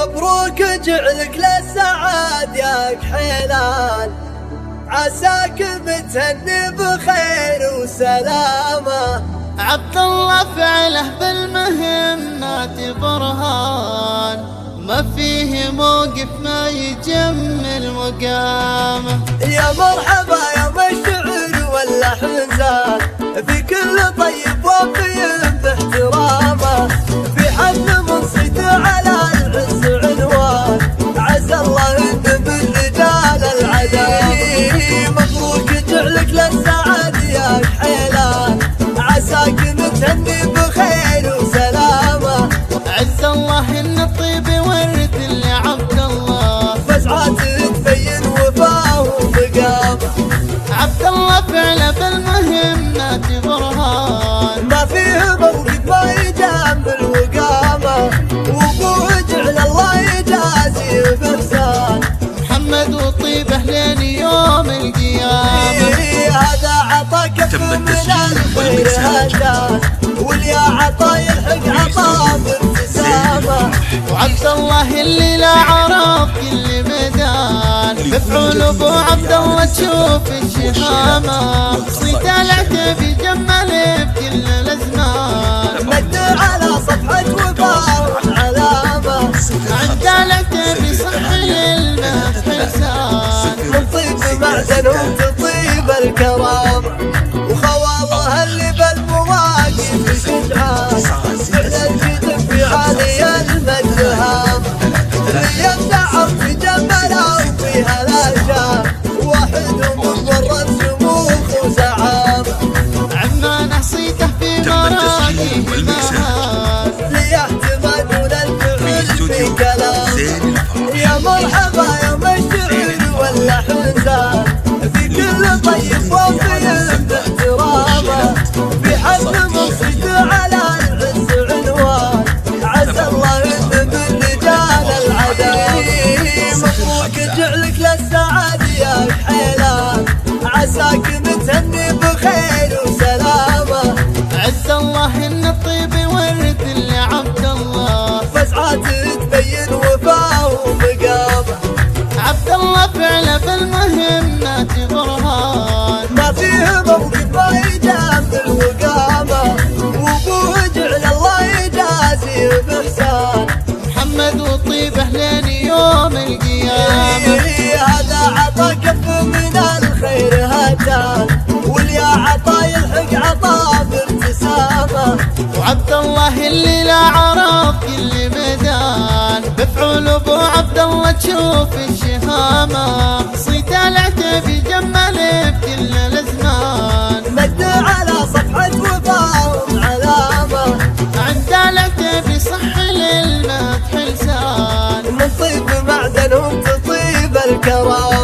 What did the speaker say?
مبروك جعلك للسعاد يا كحيلان، عساك متهني بخير وسلامة. عبد الله فعله بالمهمات برهان، ما فيه موقف ما يجمل مقامه. يا مرحبا يا مشعر واللحن زاد، في كل طيب وفي باحترامه، في حفل منصت على العز عنوان، عز الله ان بالرجال العدالة. مبروك جعلك للسعاد يا كحيلان، عساك متهني بخير وسلامة. عز الله ان الطيب ورد لعبد الله، فزعات تبين وفاه ومقامه. عبد الله فعله بالمهمات برهان، ما فيه موقف ما يجامل وقامه، وابوه جعل الله يجازي بإحسان. محمد وطيبه لين يوم القيامه. هذا عطا كف من الخير هدان، واليا عطا يلحق عطا بابتسامه. وعبد الله اللي لا عرف كل ميدان، مفعول ابو عبد الله تشوف الشهامه. صيت العتب يجمل بكل الازمان، مد على صفحة وفاء علامة. عند العتب يصح للمدح لسان، من طيب معدن وتطيب الكرامة، وخواضها اللي بالمواقف شجعان، فعلا الجد في عالي المجهام. اللي يبدع في جمالها وفيها الاشام، واحد مضر شموخ وزعامة. عمان صيته في مراقيه المهار، ليعتمدون الفعل في كلام. يا مرحبا يا مشعر واللحن زاد، في كل طيب وفي باحترامه، في حفل منصت على العز عنوان، عز الله ان بالرجال العدالة. مبروك جعلك للسعاد يا كحيلان، عساك متهني بخير وسلامة. عز الله ان الطيب ورد لعبد الله، فزعات تبين وفاه ومقامه. عبد الله فعله بالمهمات برهان، ما فيه موقف ما يجامل وقامه، وابوه جعل الله يجازي بإحسان. محمد وطيبه لين يوم القيامه. هذا عطا كف من الخير هدان، واليا عطا يلحق عطا بابتسامه. وعبد الله اللي لا عرف كل ميدان، مفعول ابو عبد الله تشوف الشهامه. صيت العتب يجمل بكل الازمان، مد على صفحة وفاء علامة. عند العتب يصح للمدح لسان، من طيب معدنهم تطيب الكرامة.